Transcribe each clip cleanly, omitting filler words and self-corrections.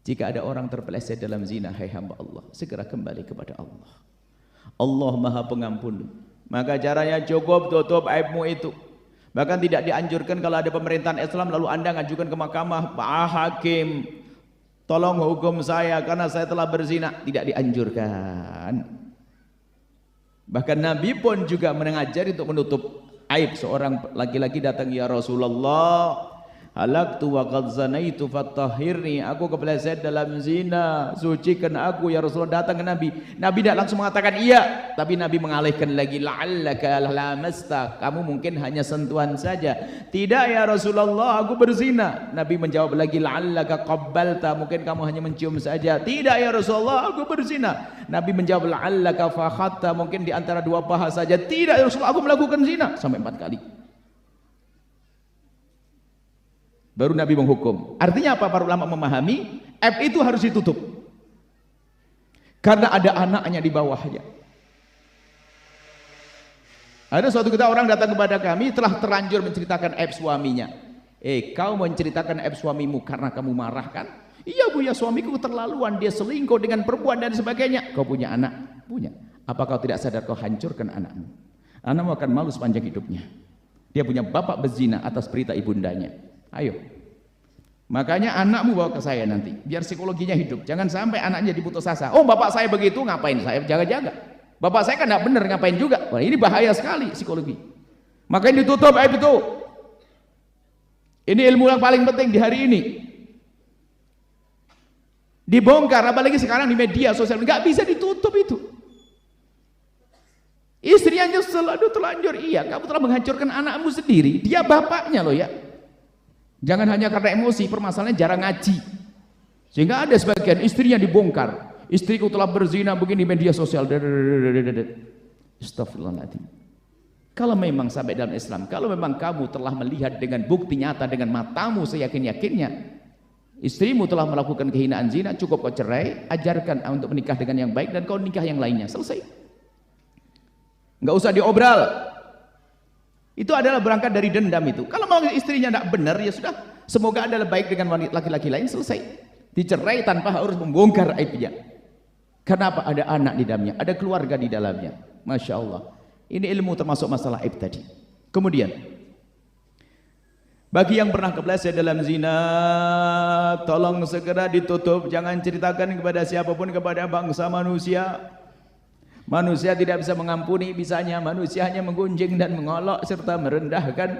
Jika ada orang terpeleset dalam zina, hai hamba Allah, segera kembali kepada Allah. Allah Maha Pengampun. Maka caranya cukup tutup aibmu itu. Bahkan tidak dianjurkan kalau ada pemerintahan Islam lalu Anda ngajukan ke mahkamah, Pak Hakim, tolong hukum saya karena saya telah berzina. Tidak dianjurkan. Bahkan Nabi pun juga mengajari untuk menutup aib. Seorang laki-laki datang, ya Rasulullah, halaktu wa qad zanaitu fattahhirni, aku kepleset dalam zina, sucikan aku ya Rasulullah. Datang ke Nabi. Nabi tidak langsung mengatakan iya, tapi Nabi mengalihkan lagi, la'allaka lamasta, kamu mungkin hanya sentuhan saja. Tidak ya Rasulullah, aku berzina. Nabi menjawab lagi, la'allaka qabbalta, mungkin kamu hanya mencium saja. Tidak ya Rasulullah, aku berzina. Nabi menjawab, la'allaka fakhatta, mungkin di antara dua paha saja. Tidak ya Rasulullah, aku melakukan zina. Sampai 4 kali. Baru Nabi menghukum. Artinya apa? Para ulama memahami aib itu harus ditutup karena ada anaknya di bawahnya. Ada suatu ketika orang datang kepada kami telah terlanjur menceritakan aib suaminya. Kau menceritakan aib suamimu karena kamu marah kan? Iya bu, ya suamiku terlaluan, dia selingkuh dengan perempuan dan sebagainya. Kau punya anak? Punya. Apa kau tidak sadar kau hancurkan anakmu? Anakmu akan malu sepanjang hidupnya. Dia punya bapak berzina atas perintah ibundanya. Ayo, makanya anakmu bawa ke saya nanti, biar psikologinya hidup. Jangan sampai anaknya diputus asa. Oh bapak saya begitu, ngapain saya jaga-jaga? Bapak saya kan tidak benar, ngapain juga? Wah, ini bahaya sekali psikologi. Makanya ditutup aib itu. Ini ilmu yang paling penting di hari ini. Dibongkar, apalagi sekarang di media sosial, nggak bisa ditutup itu. Istrinya nyesel, aduh terlanjur. Iya, kamu telah menghancurkan anakmu sendiri. Dia bapaknya loh ya. Jangan hanya karena emosi, permasalahannya jarang ngaji. Sehingga ada sebagian istrinya dibongkar. Istriku telah berzina begini di media sosial. Astagfirullahaladzim. Kalau memang sampai dalam Islam, kalau memang kamu telah melihat dengan bukti nyata dengan matamu seyakin-yakinnya, istrimu telah melakukan kehinaan zina, cukup kau cerai, ajarkan untuk menikah dengan yang baik dan kau nikah yang lainnya. Selesai. Nggak usah diobral. Itu adalah berangkat dari dendam itu. Kalau mau istrinya tidak benar, ya sudah. Semoga adalah baik dengan wanita laki-laki lain, selesai. Dicerai tanpa harus membongkar aibnya. Kenapa? Ada anak di dalamnya, ada keluarga di dalamnya. Masya Allah. Ini ilmu termasuk masalah aib tadi. Kemudian, bagi yang pernah kepleset dalam zina, tolong segera ditutup. Jangan ceritakan kepada siapapun, kepada bangsa manusia. Manusia tidak bisa mengampuni, bisanya manusia hanya menggunjing dan mengolok serta merendahkan.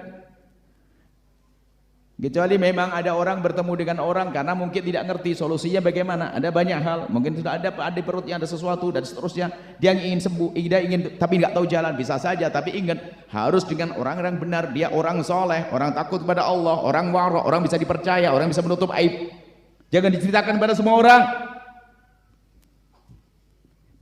Kecuali memang ada orang bertemu dengan orang karena mungkin tidak ngerti solusinya bagaimana. Ada banyak hal, mungkin sudah ada di perutnya ada sesuatu dan seterusnya. Dia ingin sembuh, dia ingin tapi nggak tahu jalan, bisa saja. Tapi ingat, harus dengan orang-orang benar. Dia orang soleh, orang takut kepada Allah, orang wara, orang bisa dipercaya, orang bisa menutup aib. Jangan diceritakan pada semua orang.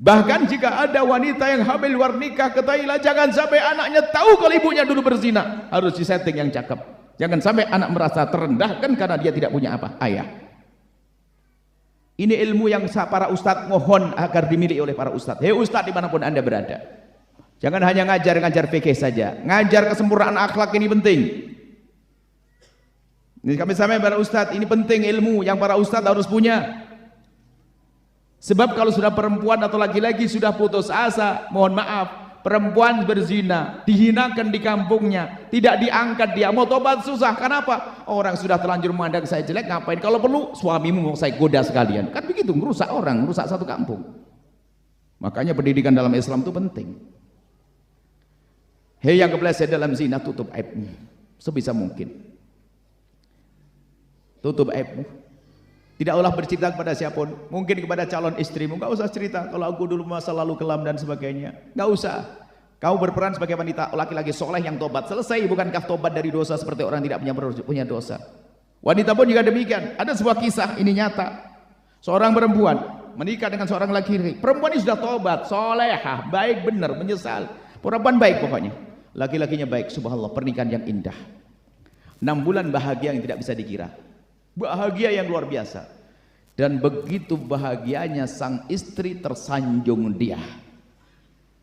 Bahkan jika ada wanita yang hamil luar nikah, ketahuilah jangan sampai anaknya tahu kalau ibunya dulu berzina. Harus disetting yang cakep. Jangan sampai anak merasa terendahkan karena dia tidak punya apa? Ayah. Ini ilmu yang para ustadz mohon agar dimiliki oleh para ustadz. Hei ustadz dimanapun anda berada, jangan hanya ngajar fikih saja. Ngajar kesempurnaan akhlak ini penting. Ini kami sampaikan para ustadz, ini penting ilmu yang para ustadz harus punya. Sebab kalau sudah perempuan atau laki-laki sudah putus asa, mohon maaf, perempuan berzina, dihinakan di kampungnya, tidak diangkat dia, mau tobat susah. Kenapa? Orang sudah terlanjur memandang saya jelek, ngapain? Kalau perlu suamimu mau saya goda sekalian. Kan begitu, merusak orang, merusak satu kampung. Makanya pendidikan dalam Islam itu penting. Hei yang kepleset dalam zina, tutup aibmu sebisa mungkin. Tutup aibmu. Tidak usah bercerita kepada siapapun, mungkin kepada calon istrimu, nggak usah cerita kalau aku dulu masa lalu kelam dan sebagainya, nggak usah. Kau berperan sebagai wanita, laki-laki soleh yang tobat, selesai. Bukankah tobat dari dosa seperti orang tidak punya dosa? Wanita pun juga demikian. Ada sebuah kisah, ini nyata. Seorang perempuan menikah dengan seorang laki-laki. Perempuan ini sudah tobat, solehah, baik benar, menyesal. Perempuan baik pokoknya. Laki-lakinya baik, subhanallah, pernikahan yang indah. 6 bulan bahagia yang tidak bisa dikira. Bahagia yang luar biasa. Dan begitu bahagianya sang istri tersanjung dia.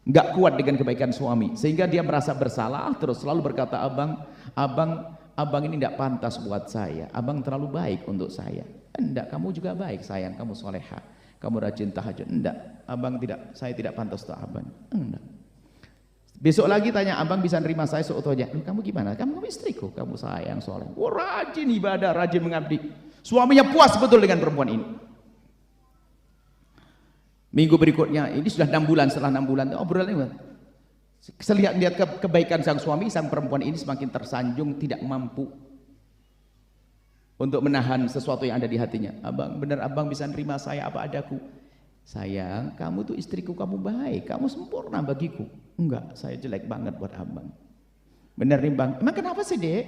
Nggak kuat dengan kebaikan suami, sehingga dia merasa bersalah terus, selalu berkata, abang ini tidak pantas buat saya, abang terlalu baik untuk saya. Enggak, kamu juga baik sayang, kamu soleha, kamu rajin tahajud. Enggak, abang tidak, saya tidak pantas untuk abang. Enggak. Besok lagi tanya, abang bisa nerima saya seutuhnya? Kamu gimana? Kamu istriku, kamu sayang soleh, rajin ibadah, rajin mengabdi. Suaminya puas betul dengan perempuan ini. Minggu berikutnya, ini sudah 6 bulan, setelah 6 bulan obrolannya, lihat kebaikan sang suami, sang perempuan ini semakin tersanjung, tidak mampu untuk menahan sesuatu yang ada di hatinya. Abang, benar abang bisa nerima saya apa adaku? Sayang, kamu tuh istriku, kamu baik, kamu sempurna bagiku. Enggak, saya jelek banget buat abang. Benar nih bang, emang kenapa sih dek?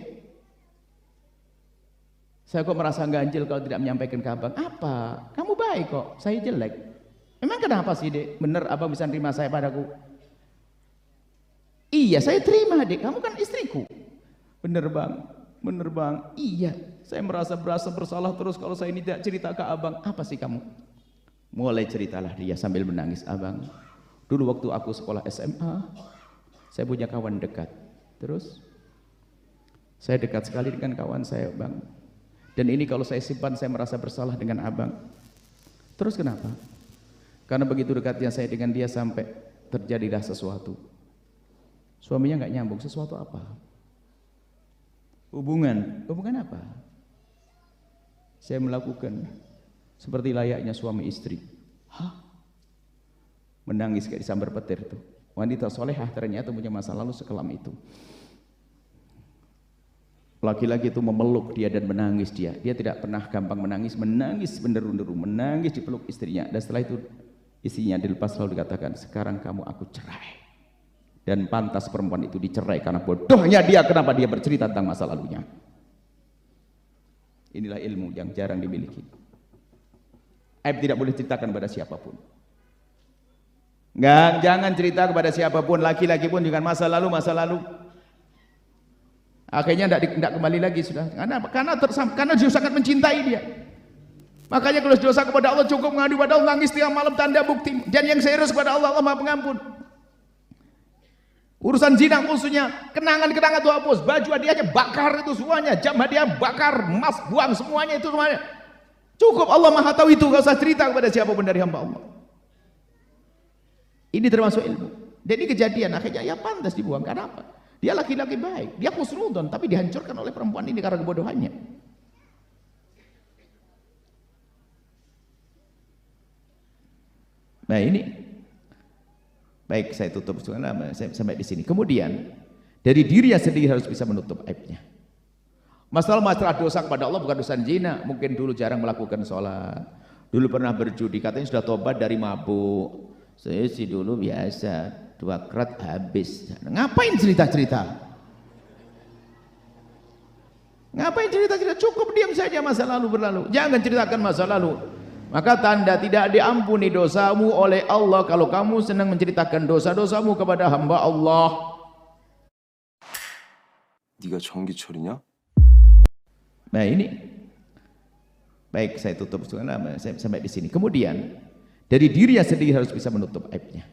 Saya kok merasa ganjil kalau tidak menyampaikan ke abang. Apa? Kamu baik kok, saya jelek. Emang kenapa sih dek? Benar abang bisa nerima saya padaku? Iya, saya terima dek, kamu kan istriku. Bener bang, bener bang. Iya, saya merasa bersalah terus kalau saya ini tidak cerita ke abang. Apa sih kamu? Mulai ceritalah dia sambil menangis. Abang, dulu waktu aku sekolah SMA, saya punya kawan dekat. Terus, saya dekat sekali dengan kawan saya bang. Dan ini kalau saya simpan, saya merasa bersalah dengan abang. Terus kenapa? Karena begitu dekatnya saya dengan dia sampai terjadilah sesuatu. Suaminya nggak nyambung, sesuatu apa? Hubungan apa? Saya melakukan seperti layaknya suami istri. Hah? Menangis kayak disambar petir tuh. Wanita solehah ternyata punya masa lalu sekelam itu. Laki-laki itu memeluk dia dan menangis dia. Dia tidak pernah gampang menangis menderu-deru, menangis dipeluk istrinya. Dan setelah itu istrinya dilepas lalu dikatakan, sekarang kamu aku cerai. Dan pantas perempuan itu dicerai karena bodohnya dia, kenapa dia bercerita tentang masa lalunya. Inilah ilmu yang jarang dimiliki. Aib tidak boleh ceritakan pada siapapun. Jangan cerita kepada siapapun, laki-laki pun juga masa lalu. Akhirnya tidak kembali lagi sudah. Karena dia sangat mencintai dia. Makanya kalau dosa kepada Allah cukup mengadu pada Allah, nangis tiap malam tanda bukti. Dan yang serius kepada Allah, Allah Maha Pengampun. Urusan zina khususnya, kenangan-kenangan itu hapus, baju hadiahnya bakar itu semuanya, jam hadiah bakar, emas buang semuanya itu semuanya. Cukup, Allah Maha tahu itu, gak usah cerita kepada siapapun dari hamba Allah. Ini termasuk ilmu. Dan ini kejadian, akhirnya ya pantas dibuang. Karena apa? Dia laki-laki baik, dia husnudon, tapi dihancurkan oleh perempuan ini karena kebodohannya. Nah ini, baik saya tutup sampai di sini. Kemudian dari dirinya sendiri harus bisa menutup aibnya. Masalah dosa kepada Allah bukan dosa zina. Mungkin dulu jarang melakukan sholat, dulu pernah berjudi, katanya sudah tobat dari mabuk. Saya sih dulu biasa 2 krat habis. Ngapain cerita-cerita? Ngapain cerita-cerita? Cukup diam saja, masa lalu berlalu. Jangan ceritakan masa lalu. Maka tanda tidak diampuni dosamu oleh Allah kalau kamu senang menceritakan dosa-dosamu kepada hamba Allah. 네가 전기철이냐? Nah ini, baik saya tutup sampai di sini. Kemudian dari dirinya sendiri harus bisa menutup aibnya.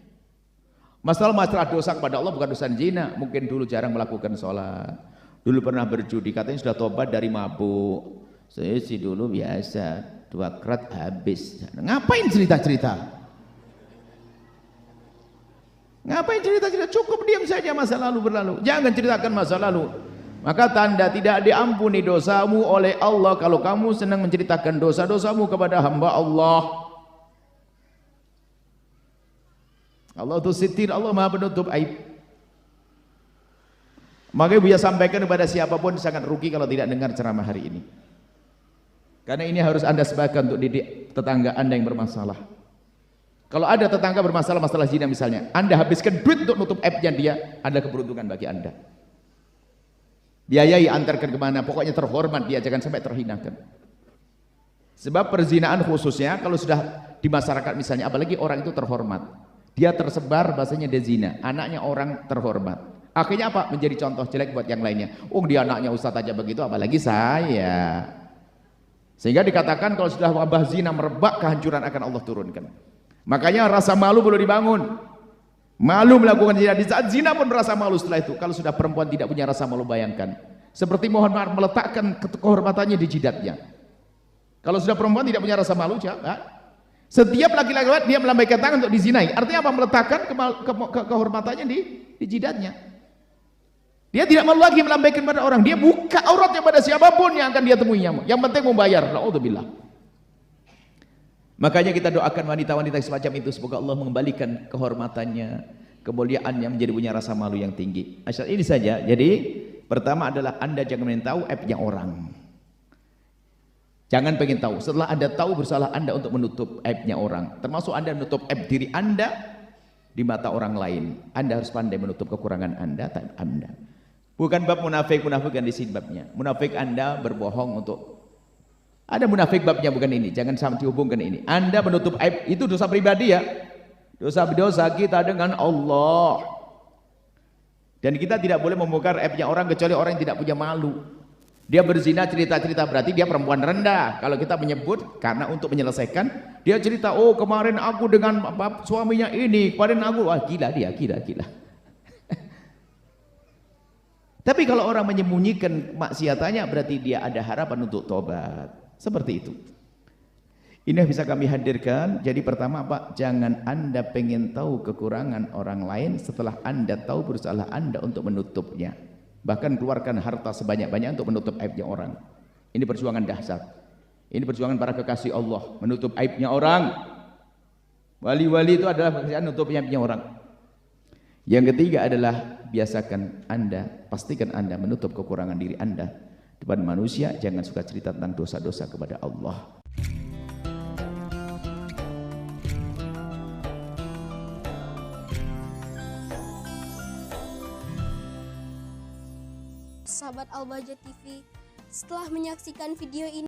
Masalah dosa kepada Allah bukan dosa zina. Mungkin dulu jarang melakukan sholat, dulu pernah berjudi, katanya sudah tobat dari mabuk. Saya sih dulu biasa 2 krat habis. Ngapain cerita-cerita? Ngapain cerita-cerita? Cukup diam saja, masa lalu berlalu. Jangan ceritakan masa lalu. Maka tanda tidak diampuni dosamu oleh Allah kalau kamu senang menceritakan dosa-dosamu kepada hamba Allah. Allah itu sitir, Allah Maha penutup aib. Makanya Buya sampaikan kepada siapapun sangat rugi kalau tidak dengar ceramah hari ini. Karena ini harus Anda sebarkan untuk didik tetangga Anda yang bermasalah. Kalau ada tetangga bermasalah masalah zina misalnya, Anda habiskan duit untuk nutup aibnya dia, ada keberuntungan bagi Anda. Biayai, antarkan kemana, pokoknya terhormat dia, jangan sampai terhinakan. Sebab perzinaan khususnya kalau sudah di masyarakat misalnya, apalagi orang itu terhormat, dia tersebar bahasanya dia zina, anaknya orang terhormat, akhirnya apa? Menjadi contoh jelek buat yang lainnya. Oh dia anaknya ustadz aja begitu, apalagi saya. Sehingga dikatakan kalau sudah wabah zina merebak, kehancuran akan Allah turunkan. Makanya rasa malu perlu dibangun. Malu melakukan zina, di saat zina pun merasa malu setelah itu. Kalau sudah perempuan tidak punya rasa malu, bayangkan seperti mohon maaf meletakkan kehormatannya di jidatnya. Kalau sudah perempuan tidak punya rasa malu, jangan. Setiap laki-laki lewat dia melambaikan tangan untuk dizinai. Artinya apa? Meletakkan kehormatannya di jidatnya. Dia tidak malu lagi melambaikan pada orang. Dia buka auratnya pada siapapun yang akan dia temuinya. Yang penting membayar. Na'udzubillah. Makanya kita doakan wanita-wanita semacam itu, semoga Allah mengembalikan kehormatannya, kemuliaannya, menjadi punya rasa malu yang tinggi. Asal ini saja. Jadi pertama adalah Anda jangan ingin tahu aibnya orang. Jangan pengen tahu. Setelah Anda tahu, bersalah Anda untuk menutup aibnya orang. Termasuk Anda menutup aib diri Anda di mata orang lain. Anda harus pandai menutup kekurangan Anda. Bukan bab munafik-munafikan di sini babnya. Munafik Anda berbohong untuk, ada munafik babnya bukan ini. Jangan sampai dihubungkan ini. Anda menutup aib itu dosa pribadi ya. Dosa-dosa kita dengan Allah. Dan kita tidak boleh membongkar aibnya orang kecuali orang yang tidak punya malu. Dia berzina cerita-cerita berarti dia perempuan rendah. Kalau kita menyebut karena untuk menyelesaikan, dia cerita, oh kemarin aku dengan suaminya ini, kemarin aku, wah gila dia, gila. Tapi kalau orang menyembunyikan maksiatannya berarti dia ada harapan untuk tobat. Seperti itu. Ini yang bisa kami hadirkan. Jadi pertama Pak, jangan Anda pengen tahu kekurangan orang lain setelah Anda tahu bersalah Anda untuk menutupnya. Bahkan keluarkan harta sebanyak-banyak untuk menutup aibnya orang. Ini perjuangan dahsyat. Ini perjuangan para kekasih Allah, menutup aibnya orang. Wali-wali itu adalah pekerjaan menutup aibnya orang. Yang ketiga adalah biasakan Anda, pastikan Anda menutup kekurangan diri Anda depan manusia. Jangan suka cerita tentang dosa-dosa kepada Allah. Sahabat Al Bahjah TV, setelah menyaksikan video ini